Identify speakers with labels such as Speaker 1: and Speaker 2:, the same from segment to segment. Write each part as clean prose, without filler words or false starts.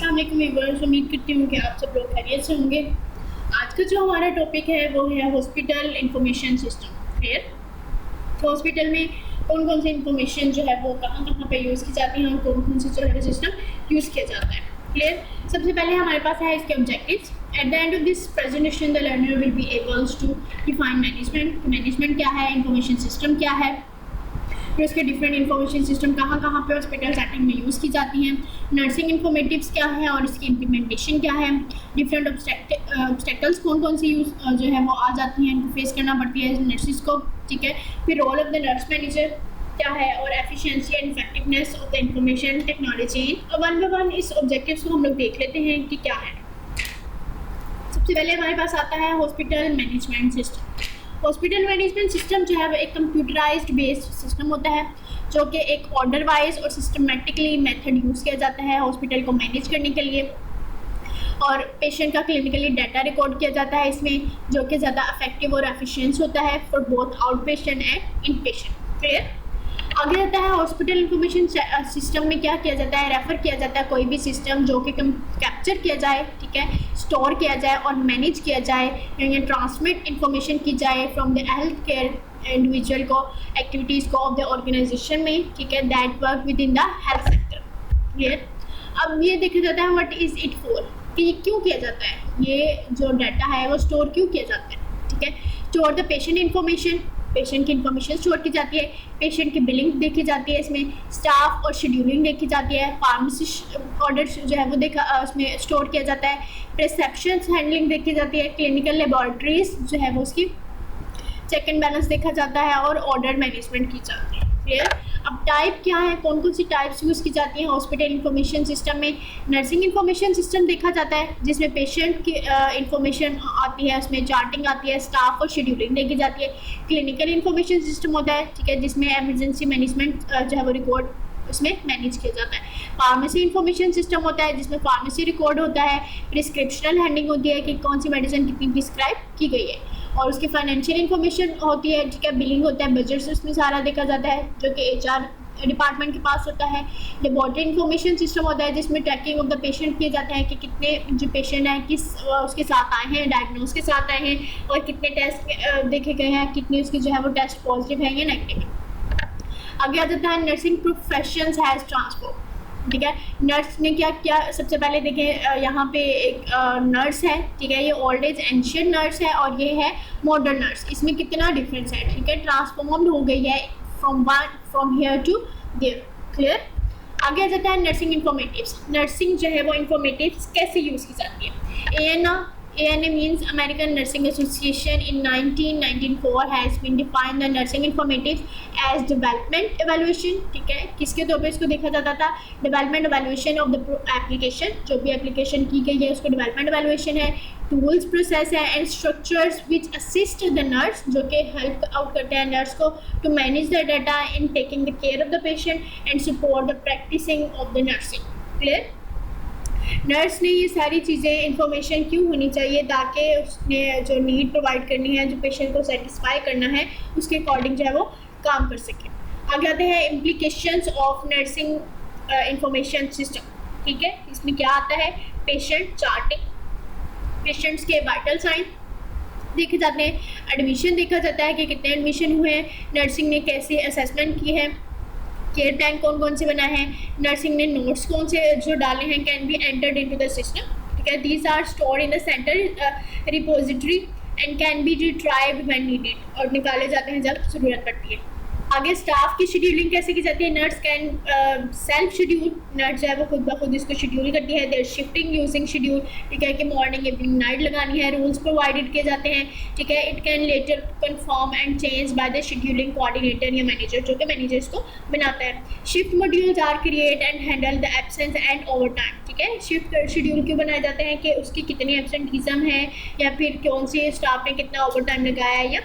Speaker 1: अस्सलाम वालेकुम व्यूअर्स, उम्मीद करती हूँ कि आप सब लोग खैरियत से होंगे। आज का जो हमारा टॉपिक है वो है हॉस्पिटल इंफॉर्मेशन सिस्टम। क्लियर? तो हॉस्पिटल में कौन कौन सी इंफॉर्मेशन जो है वो कहाँ कहाँ पे यूज़ की जाती है और कौन कौन सी जो है सिस्टम यूज़ किया जाता है। क्लियर? सबसे पहले हमारे पास है इसके objectives. At the end of this presentation the learner will be ables to define management. Management क्या है, इंफॉर्मेशन सिस्टम क्या है, फिर उसके डिफरेंट इंफॉर्मेशन सिस्टम कहाँ कहाँ पे हॉस्पिटल सेटिंग में यूज़ की जाती हैं, नर्सिंग इंफॉर्मेटिव्स क्या है और इसकी इम्प्लीमेंटेशन क्या है, डिफरेंट ऑब्स्टेकल्स कौन कौन सी यूज़ जो है वो आ जाती हैं, इनको फेस करना पड़ती है नर्सिस को। ठीक है, फिर role of the nurse manager क्या है और efficiency and effectiveness of the information technology. One by one इस ऑब्जेक्टिव्स को हम लोग देख लेते हैं कि क्या है। सबसे पहले हमारे पास आता है hospital management system. Hospital management system जो है वो एक कंप्यूटराइज्ड बेस्ड सिस्टम होता है जो कि एक ऑर्डर वाइज और सिस्टमेटिकली मेथड यूज़ किया जाता है हॉस्पिटल को मैनेज करने के लिए, और पेशेंट का क्लिनिकली डाटा रिकॉर्ड किया जाता है इसमें, जो कि ज़्यादा इफेक्टिव और एफिशिएंट होता है for both out patient and in patient. Clear? आगे आता है हॉस्पिटल इंफॉर्मेशन सिस्टम में क्या किया जाता है, रेफ़र किया जाता है कोई भी सिस्टम जो कि कैप्चर किया जाए, ठीक है, स्टोर किया जाए और मैनेज किया जाए या ट्रांसमिट इंफॉर्मेशन की जाए from the health care individual को एक्टिविटीज़ को ऑफ द ऑर्गेनाइजेशन में, ठीक है, that work with in the health sector. Clear? अब ये देखा जाता है व्हाट इज़ इट फॉर, कि ये क्यों किया जाता है, ये जो डाटा है वो स्टोर क्यों किया जाता है। ठीक है, store the patient information, patient की इंफॉर्मेशन स्टोर की जाती है, पेशेंट की बिलिंग देखी जाती है, इसमें स्टाफ और शेड्यूलिंग देखी जाती है, फार्मेसी ऑर्डर जो है वो उसमें स्टोर किया जाता है, प्रिस्क्रिप्शंस हैंडलिंग देखी जाती है, क्लिनिकल लेबॉरेटरीज जो है वो उसकी चेक एंड बैलेंस देखा जाता है और ऑर्डर मैनेजमेंट की जाती है। क्लियर? अब टाइप क्या है, कौन कौन सी टाइप्स यूज़ की जाती हैं हॉस्पिटल इंफॉर्मेशन सिस्टम में। नर्सिंग इंफॉर्मेशन सिस्टम देखा जाता है जिसमें पेशेंट की इंफॉर्मेशन आती है, उसमें चार्टिंग आती है, स्टाफ और शेड्यूलिंग देखी जाती है। क्लिनिकल इंफॉर्मेशन सिस्टम होता है, ठीक है, जिसमें एमरजेंसी मैनेजमेंट जो है वो रिकॉर्ड उसमें मैनेज किया जाता है। फार्मेसी इंफॉर्मेशन सिस्टम होता है जिसमें फार्मेसी रिकॉर्ड होता है, प्रिस्क्रिप्शनल हैंडिंग होती है कि कौन सी मेडिसिन कितनी प्रिस्क्राइब की गई है, और उसकी फाइनेंशियल इंफॉर्मेशन होती है, ठीक है, बिलिंग होता है, बजट्स उसमें सारा देखा जाता है जो कि HR डिपार्टमेंट के पास होता है। लेबॉरेटरी इंफॉर्मेशन सिस्टम होता है जिसमें ट्रैकिंग ऑफ द पेशेंट किया जाता है कि कितने जो पेशेंट हैं किस उसके साथ आए हैं, डायग्नोज के साथ आए हैं और कितने टेस्ट देखे गए हैं, कितने उसके जो है वो टेस्ट पॉजिटिव है या नेगेटिव है। आगे आ जाता है नर्सिंग प्रोफेशंस हैज़ ट्रांसफॉर्म। ठीक है, नर्स ने क्या क्या, सबसे पहले देखें यहाँ पे एक नर्स है, ठीक है, ये ओल्ड एज एंशियंट नर्स है और ये है मॉडर्न नर्स। इसमें कितना डिफरेंस है, ठीक है, ट्रांसफॉर्म्ड हो गई है from here to there. Clear? आगे आ जाता है नर्सिंग इंफॉर्मेटिव्स। नर्सिंग जो है वो इंफॉर्मेटिव्स कैसे यूज़ की जाती है। ANA means American Nursing Association in 1994 has been defined the nursing informatives as development evaluation। ठीक है, किसके तौर पे इसको देखा जाता था, development evaluation of the application, जो भी एप्लीकेशन की गई है उसको डेवलपमेंट evaluation है, टूल्स प्रोसेस है and structures which assist the nurse, जो कि हेल्प आउट करते हैं नर्स को to manage the data in taking the care of the patient and support the practicing of the nursing. Clear? Nurse ने ये सारी चीज़ें इंफॉर्मेशन क्यों होनी चाहिए, ताकि उसने जो नीड प्रोवाइड करनी है, जो पेशेंट को सेटिस्फाई करना है, उसके अकॉर्डिंग जो है वो काम कर सके। आगे आते हैं implications of nursing information system. ठीक है, इसमें क्या आता है, पेशेंट चार्टिंग, पेशेंट्स के वाइटल साइन देखे जाते हैं, एडमिशन देखा जाता है कि कितने एडमिशन हुए हैं, नर्सिंग ने कैसे असेसमेंट की है, केयर प्लान कौन कौन से बना है, नर्सिंग ने नोट्स कौन से जो डाले हैं, can be entered into the system. ठीक है, these are stored in the centre repository and can be retrieved when needed, और निकाले जाते हैं जब ज़रूरत पड़ती है। आगे स्टाफ की शेड्यूलिंग कैसे की जाती है। Nurse can self schedule, nurse जो है वो खुद ब खुद इसको शेड्यूल करती है, देयर शिफ्टिंग यूजिंग शेड्यूल, ठीक है, कि मॉर्निंग इवनिंग नाइट लगानी है, रूल्स प्रोवाइडेड किए जाते हैं। ठीक है, it can later confirm and change by the scheduling coordinator या मैनेजर, जो कि मैनेजर इसको बनाता है। Shift modules are create and handle the absence and over time. ठीक है, शिफ्ट शेड्यूल क्यों बनाए जाते हैं कि उसकी कितनी एब्सेंटिज्म है या फिर कौन सी स्टाफ ने कितना ओवर टाइम लगाया है या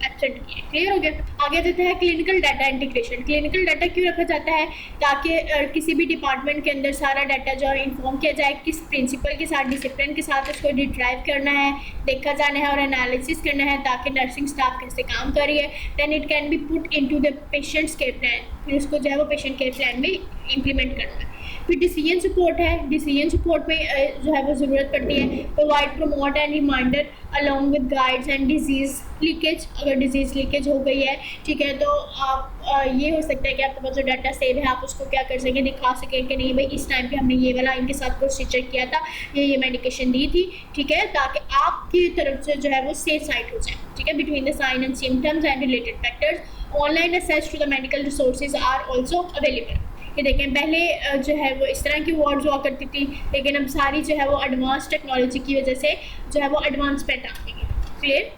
Speaker 1: एब्सेंट किए। क्लियर हो गया? आगे जाता है clinical data integration. Clinical data क्यों रखा जाता है? ताकि किसी भी डिपार्टमेंट के अंदर सारा डाटा जो है इन्फॉर्म किया जाए, किस प्रिंसिपल के साथ, डिसिप्लिन के साथ उसको डिराइव करना है, देखा जाना है और एनालिसिस करना है ताकि नर्सिंग स्टाफ कैसे काम कर रही है। Then it can be put into the patients care plan, फिर उसको जो है वो पेशेंट केयर प्लान में इम्प्लीमेंट करना है। फिर डिसीजन सपोर्ट है। डिसीजन सपोर्ट में जो है वो ज़रूरत पड़ती है provide, promote and reminder along with guides and disease leakage. अगर डिजीज़ लीकेज हो गई है, ठीक है, तो आप ये हो सकता है कि आपके पास जो डाटा सेव है आप उसको क्या कर सकें, दिखा सकें कि नहीं भाई इस टाइम पे हमने ये वाला इनके साथ प्रोसीजर किया था, ये मेडिकेशन दी थी, ठीक है, ताकि आपकी तरफ से जो है वो सेफ साइड हो जाए, ठीक है। Between the sign and symptoms and related factors online access to the medical resources are also available. ये देखें, पहले जो है वो इस तरह की वार्ड्स हुआ करती थी, लेकिन अब सारी जो है वो एडवांस टेक्नोलॉजी की वजह से जो है वो एडवांसमेंट आ गई है। क्लियर?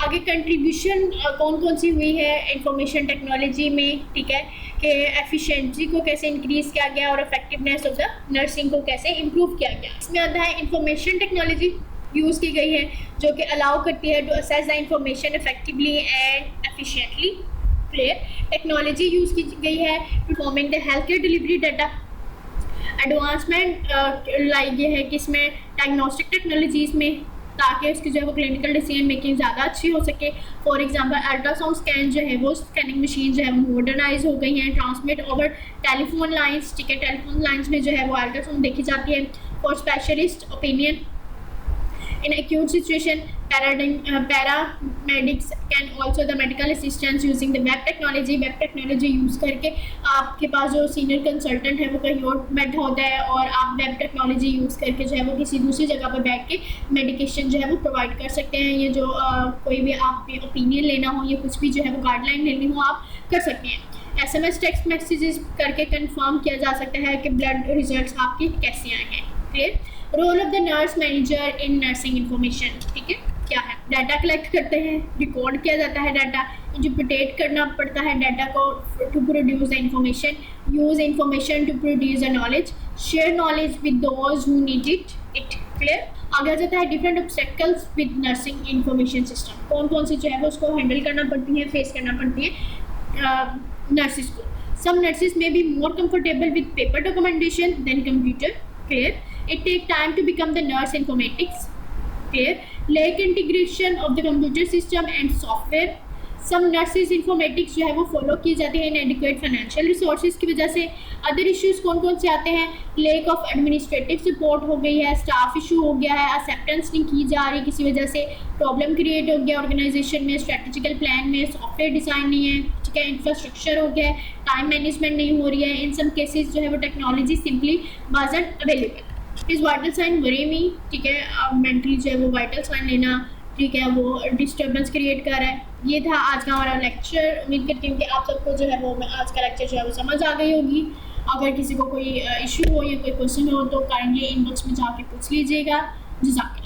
Speaker 1: आगे कंट्रीब्यूशन कौन कौन सी हुई है इंफॉर्मेशन टेक्नोलॉजी में, ठीक है, कि एफिशिएंसी को कैसे इंक्रीज़ किया गया और इफेक्टिवनेस ऑफ द नर्सिंग को कैसे इम्प्रूव किया गया। इसमें आता है इंफॉर्मेशन टेक्नोलॉजी यूज़ की गई है जो कि अलाउ करती है to access the information effectively and efficiently. Clear? Technology use की गई है performing the health care delivery data. Advancement लाई गई है कि इसमें डायग्नोस्टिक टेक्नोलॉजीज़ में, ताकि उसकी जो है वो क्लिनिकल डिसीजन मेकिंग ज़्यादा अच्छी हो सके। फॉर एग्जांपल अल्ट्रासाउंड स्कैन जो है वो स्कैनिंग मशीन जो है वो मॉडर्नाइज हो गई हैं, ट्रांसमिट ओवर टेलीफोन लाइंस, ठीक है, टेलीफोन लाइंस में जो है वो अल्ट्रासाउंड देखी जाती है। For specialist opinion in acute situation, paramedics can also the medical assistance using the web technology। Web technology use करके आपके पास जो सीनियर कंसल्टेंट है वो कहीं और बैठा होता है और आप वेब टेक्नोलॉजी यूज़ करके जो है वो किसी दूसरी जगह पर बैठ के मेडिकेशन जो है वो प्रोवाइड कर सकते हैं। ये जो कोई भी आप ओपिनियन लेना हो या कुछ भी जो है वो गाइडलाइन लेनी हो आप कर सकते हैं। SMS टेक्स्ट मैसेजेस करके कंफर्म किया जा सकता है कि ब्लड रिजल्ट्स आपके कैसे आए हैं। Clear? Role of the nurse manager in nursing information, ठीक है, क्या है? डाटा कलेक्ट करते हैं, रिकॉर्ड किया जाता है डाटा, इंटरप्रेट करना पड़ता है डाटा को to produce the information, use information to produce the knowledge, share knowledge with those who need it. Clear? आगे जाता है different obstacles with nursing information system. कौन कौन सी जो है वो उसको हैंडल करना पड़ती है, फेस करना पड़ती है नर्सिस को। सम नर्सिस में be more comfortable with paper documentation than computer. Clear? It take time to become the nurse informatics. Clear? Lack integration of the computer system and software. Some nurses informatics जो है वो follow की जाती है inadequate financial resources की वजह से। Other issues कौन कौन से आते हैं? लेक ऑफ एडमिनिस्ट्रेटिव सपोर्ट हो गई है, स्टाफ इशू हो गया है, एक्सेप्टेंस नहीं की जा रही किसी वजह से, प्रॉब्लम क्रिएट हो गया ऑर्गेनाइजेशन में, स्ट्रेटेजिकल प्लान में सॉफ्टवेयर डिज़ाइन नहीं है, ठीक है, इंफ्रास्ट्रक्चर हो गया, टाइम मैनेजमेंट नहीं हो रही है। इन सम केसेस जो है वो टेक्नोलॉजी सिंपली वाजंट अवेलेबल। इस वाइटल साइन वरी मी, ठीक है, मेंटली जो है वो वाइटल साइन लेना, ठीक है, वो डिस्टर्बेंस क्रिएट कर रहा है। ये था आज का हमारा लेक्चर। उम्मीद करती हूँ कि आप सबको जो है वो आज का लेक्चर जो है वो समझ आ गई होगी। अगर किसी को कोई इशू हो या कोई क्वेश्चन हो तो काइंडली इनबॉक्स में जाके पूछ लीजिएगा। जज़ाक।